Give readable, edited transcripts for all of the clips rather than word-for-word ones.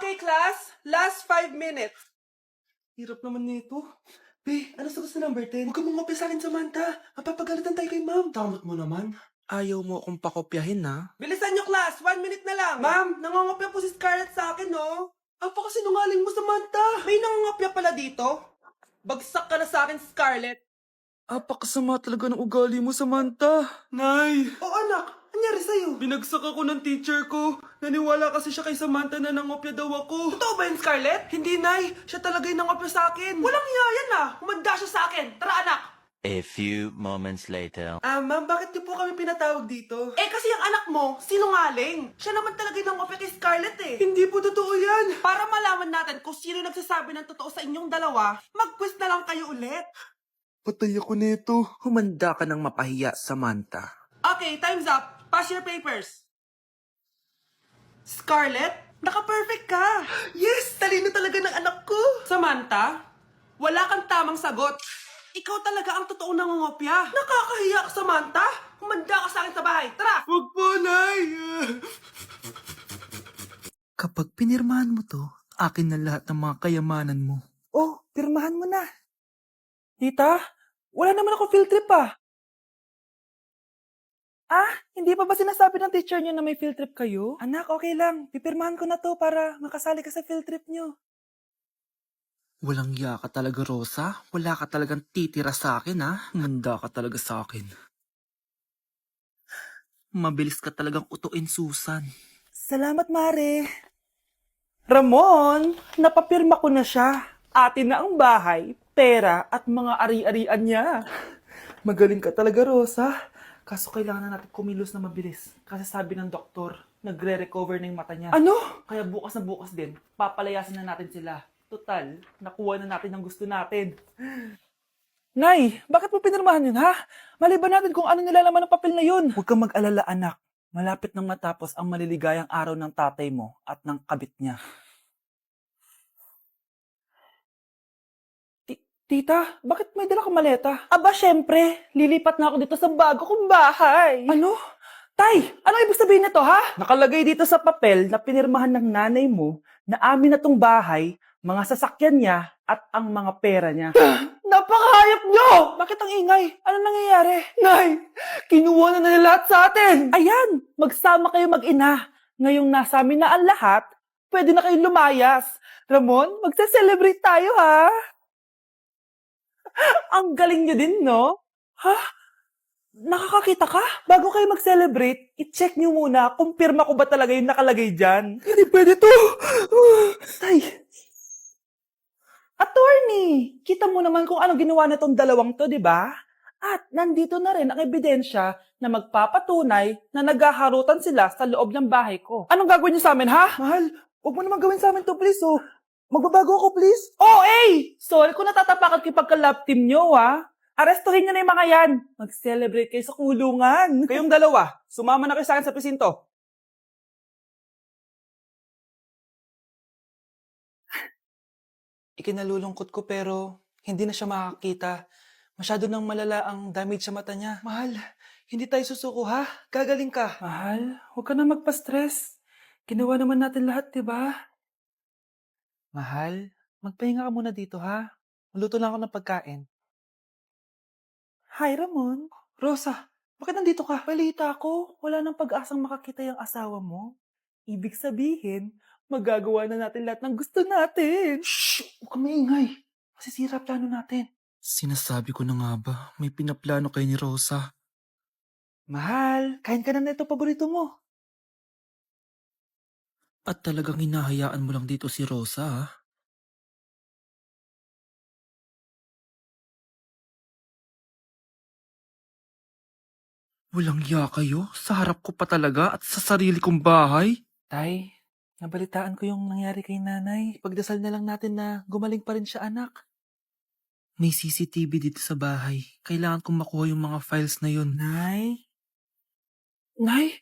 Okay, class. Last 5 minutes. Hirap naman nito. Be, ano sagot sa number 10? Huwag ka mong kopya sa akin, Samantha. Mapapagalitan tayo kay ma'am. Tamot mo naman. Ayaw mo akong pakopyahin, ha? Bilisan nyo, class. 1 minute na lang. Ma'am, nangangopya po si Scarlett sa akin, no? Apakasinungaling mo, Samantha. May nangangopya pala dito. Bagsak ka na sa akin, Scarlett. Apakasama talaga ng ugali mo, Samantha. Nay! O anak, anyari sa'yo? Binagsak ako ng teacher ko. Naniwala kasi siya kay Samantha na nangopya daw ako. Totoo ba yun, Scarlett? Hindi, Nay. Siya talaga yung nangopya sa akin. Walang iya yan ah. Humanda siya sa akin. Tara, anak. A few moments later. Ma'am, bakit niyo po kami pinatawag dito? Kasi ang anak mo, sinungaling. Siya naman talaga yung nangopya kay Scarlett eh. Hindi po totoo yan. Para malaman natin kung sino nagsasabi ng totoo sa inyong dalawa, mag-quiz na lang kayo ulit. Patay ako nito. Humanda ka ng mapahiya, Samantha. Okay, time's up. Pass your papers. Scarlett, naka-perfect ka. Yes, talino talaga ng anak ko. Samantha, wala kang tamang sagot. Ikaw talaga ang totoong nangungopya. Nakakahiya ka, Samantha. Humanda ka sa akin sa bahay. Tara! Huwag po, Nay. Kapag pinirmahan mo to, akin na lahat ng mga kayamanan mo. Oh, pirmahan mo na. Tita, wala naman ako field trip ah. Hindi pa ba sinasabi ng teacher niyo na may field trip kayo? Anak, okay lang. Pipirmahan ko na to para makasali ka sa field trip niyo. Walang iya ka talaga, Rosa. Wala ka talagang titira sa akin, ha? Manda ka talaga sa akin. Mabilis ka talagang utuin, Susan. Salamat, Mare. Ramon, napapirma ko na siya. Atin na ang bahay, pera at mga ari-arian niya. Magaling ka talaga, Rosa. Kaso kailangan na natin kumilos na mabilis. Kasi sabi ng doktor, nagre-recover na yung mata niya. Ano? Kaya bukas na bukas din, papalayasin na natin sila. Total, nakuha na natin ang gusto natin. Nay, bakit mo pinirmahan yun, ha? Maliban natin kung ano nilalaman ng papel na yun. Huwag kang mag-alala, anak. Malapit nang matapos ang maliligayang araw ng tatay mo at ng kabit niya. Tita, bakit may dala kang maleta? Aba, syempre. Lilipat na ako dito sa bago kong bahay. Ano? Tay, ano ibig sabihin nito, ha? Nakalagay dito sa papel na pinirmahan ng nanay mo na amin na tong bahay, mga sasakyan niya at ang mga pera niya. Napakahayop nyo! Bakit ang ingay? Ano nangyayari? Nay, kinuha na nila lahat sa atin! Ayan, magsama kayo mag-ina. Ngayong nasa amin na ang lahat, pwede na kayong lumayas. Ramon, magse-celebrate tayo, ha? Ang galing nyo din, no? Ha? Nakakakita ka? Bago kayo mag-celebrate, i-check nyo muna kung pirma ko ba talaga yung nakalagay dyan. Hindi pwede to! Tay! Attorney! Kita mo naman kung anong ginawa na tong dalawang to, di ba? At nandito na rin ang ebidensya na magpapatunay na naghaharutan sila sa loob ng bahay ko. Anong gagawin niyo sa amin, ha? Mahal, huwag mo naman gawin sa amin to, please, oh. Magbabago ako, please. Oh, sorry kung natatapakan kayo pagka-love team nyo, ha? Arestuhin nyo na yung mga yan. Mag-celebrate kayo sa kulungan. Kayong dalawa, sumama na kayo sa akin sa presinto. Ikinalulungkot ko pero hindi na siya makakita. Masyado nang malala ang damage sa mata niya. Mahal, hindi tayo susuko ha? Gagaling ka. Mahal, huwag ka na magpa-stress. Ginawa naman natin lahat, diba? Mahal, magpahinga ka muna dito ha? Maluto lang ako ng pagkain. Hi, Ramon. Rosa, bakit nandito ka? Balita ko, wala nang pag-asang makakita yung asawa mo. Ibig sabihin, magagawa na natin lahat ng gusto natin. Shh! Huwag kang maingay. Masisira plano natin. Sinasabi ko na nga ba, may pinaplano kayo ni Rosa. Mahal, kain ka na nito paborito mo. At talagang hinahayaan mo lang dito si Rosa, ha? Walang iya kayo? Sa harap ko pa talaga at sa sarili kong bahay? Tay, nabalitaan ko yung nangyari kay nanay. Pagdasal na lang natin na gumaling pa rin siya, anak. May CCTV dito sa bahay. Kailangan kong makuha yung mga files na yun. Nay? Nay?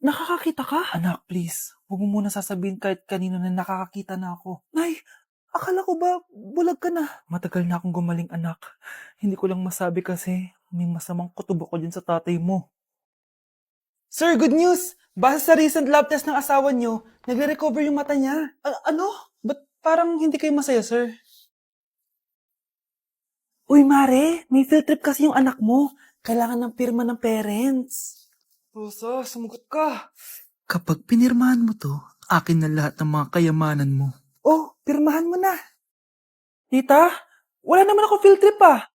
Nakakakita ka? Anak, please. Huwag mo muna sasabihin kahit kanino na nakakakita na ako. Nay, akala ko ba bulag ka na? Matagal na akong gumaling, anak. Hindi ko lang masabi kasi may masamang kutob ako dyan sa tatay mo. Sir, good news! Base sa recent lab test ng asawa niyo, Nagre-recover yung mata niya. Ano? Ba't parang hindi kayo masaya, sir? Uy, Mare, may field trip kasi yung anak mo. Kailangan ng pirma ng parents. Rosa, sumagot ka. Kapag pinirmahan mo to, akin na lahat ng mga kayamanan mo. Oh, pirmahan mo na. Tita, wala naman ako field trip ah.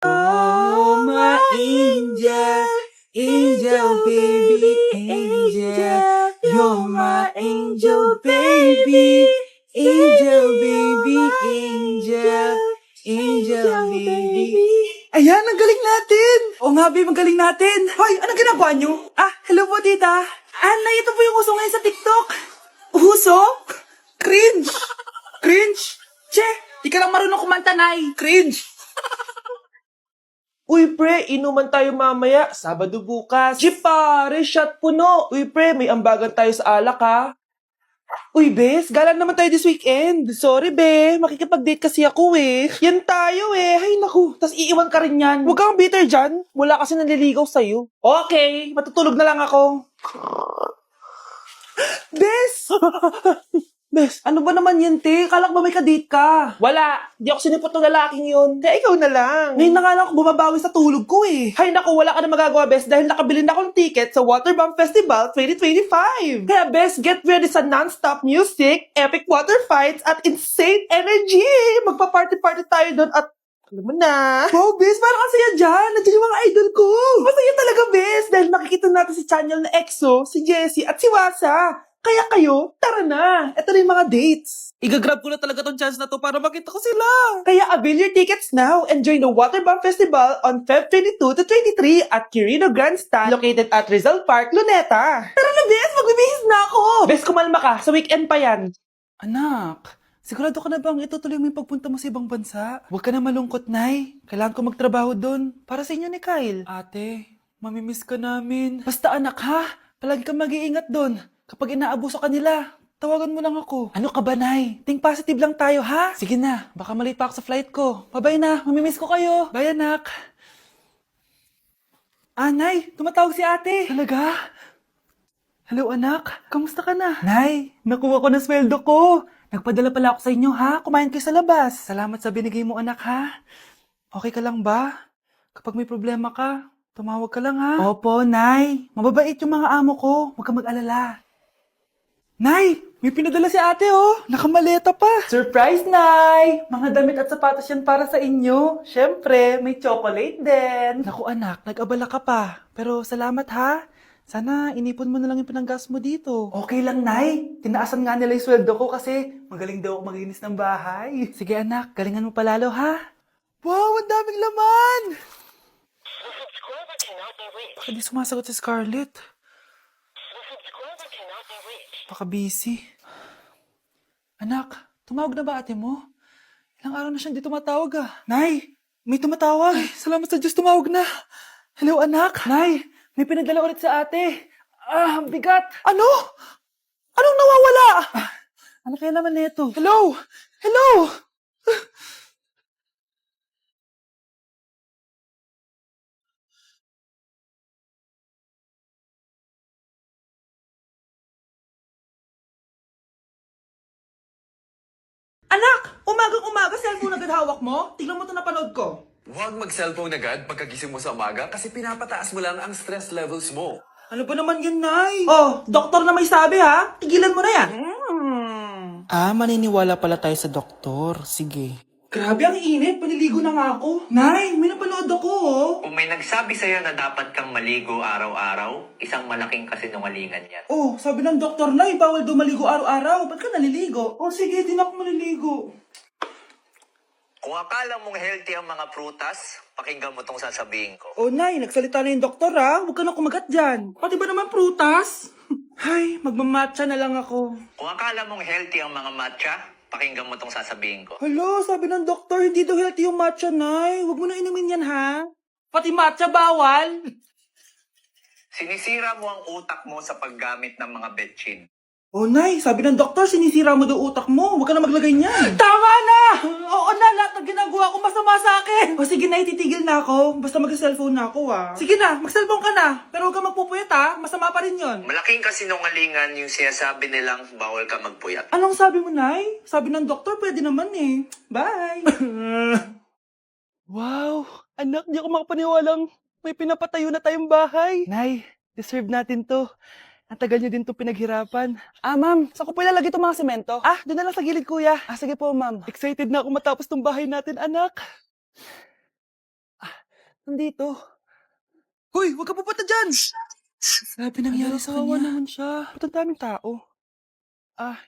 Oh, my angel, angel baby, angel. You're my angel baby, angel baby, angel, angel baby. Ayan, ang galing natin! Oo nga, babe, ang galing natin! Hoy, anong ginagawa nyo? Ah, hello po, tita. Nay, ito po yung uso ngayon sa TikTok. Uso? Cringe! Cringe? Che, di ka lang marunong kumanta, Nay. Cringe! Uy, pre, inuman tayo mamaya. Sabado bukas. Che, pare, shot puno. Uy, pre, may ambagan tayo sa alak, ha? Uy, bes, gala naman tayo this weekend. Sorry, be. Makikipag-date kasi ako, eh. Yan tayo, eh. Hay, naku. Tas iiwan ka rin yan. Huwag kang bitter dyan. Wala kasi naliligaw sa'yo. Okay, matutulog na lang ako. Bes! Bes, ano ba naman yan, te? Kala ko ba may kadate ka? Wala. Di ako sinipot ng lalaking yun. Kaya ikaw na lang. Ngayon na nga lang ako bumabawi sa tulog ko eh. Hay naku, wala ka na magagawa, Bes, dahil nakabili na akong ticket sa Waterbomb Festival 2025. Kaya, Bes, get ready sa non-stop music, epic water fights, at insane energy. Magpa-party-party tayo doon at alam mo na. Wow, Bes, parang kasaya dyan. Nandiyan yung mga idol ko. Masaya talaga, Bes, dahil makikita natin si Channel na EXO, si Jessie, at si Wasa. Kaya kayo, tara na. Ito na yung mga dates. Igagrab ko na talaga tong chance na to para makita ko sila. Kaya avail your tickets now and join the Waterbomb Festival on Feb 22 to 23 at Quirino Grandstand located at Rizal Park, Luneta. Tara na, Bes! Magbibihis na ako! Bes, kumalma ka. Sa weekend pa yan. Anak, sigurado ka na bang itutuloy mo yung pagpunta mo sa ibang bansa? Huwag ka na malungkot, Nay. Kailangan ko magtrabaho doon. Para sa inyo ni Kyle. Ate, mamimiss ka namin. Basta anak, ha? Palagi kang mag-iingat doon. Kapag inaabuso ka nila, tawagan mo lang ako. Ano ka ba, Nay? Think positive lang tayo, ha? Sige na, baka malate pa ako sa flight ko. Bye-bye na, mamimiss ko kayo. Bye, anak. Nay, tumatawag si ate. Talaga? Hello, anak. Kamusta ka na? Nay, nakuha ko na sweldo ko. Nagpadala pala ako sa inyo, ha? Kumain kayo sa labas. Salamat sa binigay mo, anak, ha? Okay ka lang ba? Kapag may problema ka, tumawag ka lang, ha? Opo, Nay. Mababait yung mga amo ko. Huwag kang mag-alala. Nay, may pinadala si ate, oh. Nakamaleta pa. Surprise, Nay! Mga damit at sapatos yan para sa inyo. Siyempre, may chocolate din. Naku, anak, nag-abala ka pa. Pero salamat, ha? Sana inipon mo na lang yung pinanggas mo dito. Okay lang, Nay. Tinaasan nga nila yung sweldo ko kasi magaling daw ako maglinis ng bahay. Sige, anak. Galingan mo palalo, ha? Wow, ang daming laman! Baka di sumasagot si Scarlett. Baka busy. Anak, tumawag na ba ate mo? Ilang araw na siyang di tumatawag ah. Nay, may tumatawag. Ay, salamat sa Diyos, tumawag na. Hello anak. Nay, may pinadala ulit sa ate. Ang bigat. Ano? Anong nawawala? Ano kaya naman nito? Hello? Hello? Anak! Umagang-umaga, cellphone agad hawak mo? Tingnan mo ito napanood ko. Huwag mag-cellphone agad pagkagising mo sa umaga kasi pinapataas mo lang ang stress levels mo. Ano ba naman yan, Nay? Oh, doktor na may sabi ha. Tigilan mo na yan. Maniniwala pala tayo sa doktor. Sige. Grabe, ang init. Paniligo na nga ako. Nay, may napanood ako, oh. Kung may nagsabi sa'yo na dapat kang maligo araw-araw, isang malaking kasinungalingan yan. Oh, sabi ng doktor, Nay, bawal daw maligo araw-araw. Ba't ka naliligo? Oh, sige, di na ako maliligo. Kung akala mong healthy ang mga prutas, pakinggan mo tong sasabihin ko. Oh, Nay, nagsalita na yung doktor, ha? Huwag ka na kumagat dyan. Pati ba naman prutas? Ay, magmamatcha na lang ako. Kung akala mong healthy ang mga matcha, pakinggan mo tong sasabihin ko. Hala, sabi ng doktor, hindi daw healthy yung matcha, Nay. Huwag mo na inumin yan, ha? Pati matcha bawal. Sinisira mo ang utak mo sa paggamit ng mga betchin. Oh, Nay, sabi ng doktor, sinisira mo daw utak mo. Huwag ka na maglagay niyan. Tama na! Oo na, lahat ng ginagawa ko masama sa akin. O sige, Nay, titigil na ako. Basta mag-cellphone na ako, Sige na, mag-cellphone ka na. Pero huwag ka magpupuyat, Masama pa rin yon. Malaking kasinungalingan yung sinasabi nilang bawal ka magpuyat. Anong sabi mo, Nay? Sabi ng doktor, pwede naman eh. Bye! Wow! Anak, di ako makapaniwalang may pinapatayo na tayong bahay. Nay, deserve natin to. Ang tagal niyo din to pinaghirapan. Ma'am, saan ko po ilalagay itong mga semento? Doon na lang sa gilid, kuya. Sige po, ma'am. Excited na ako matapos tong bahay natin, anak. Nandito. Hoy, huwag ka pupunta dyan! Sabi nangyari sa kanya. Naman siya. Ba't ang daming tao?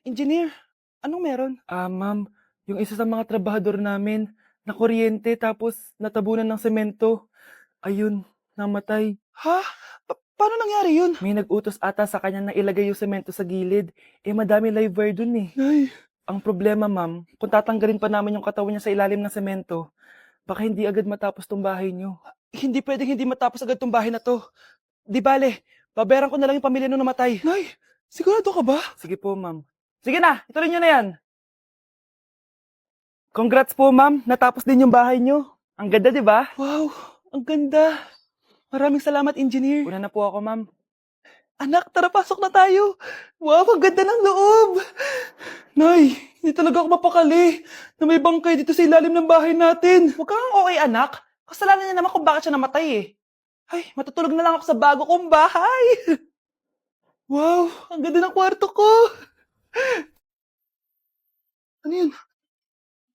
Engineer, anong meron? Ma'am, yung isa sa mga trabahador namin, nakuryente tapos natabunan ng semento. Ayun, namatay. Ha? Paano nangyari yun? May nag-utos ata sa kanya na ilagay yung semento sa gilid. Madami live wire dun eh. Ay. Ang problema, ma'am, kung tatanggalin pa namin yung katawan niya sa ilalim ng semento, baka hindi agad matapos tong bahay niyo. Hindi pwedeng hindi matapos agad tong bahay na to. Di bale, babayaran ko na lang yung pamilya nung namatay. Nay, sigurado ka ba? Sige po, ma'am. Sige na, ituloy niyo na yan. Congrats po, ma'am. Natapos din yung bahay niyo. Ang ganda, di ba? Wow, ang ganda. Maraming salamat, engineer. Una na po ako, ma'am. Anak, tara, pasok na tayo. Wow, ang ganda ng loob. Nay, hindi talaga ako mapakali na may bangkay dito sa ilalim ng bahay natin. Huwag kang okay, anak. Kasalanan niya naman kung bakit siya namatay eh. Ay, matutulog na lang ako sa bago kong bahay. Wow, ang ganda ng kwarto ko. Ano yun?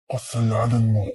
Kasalanan mo.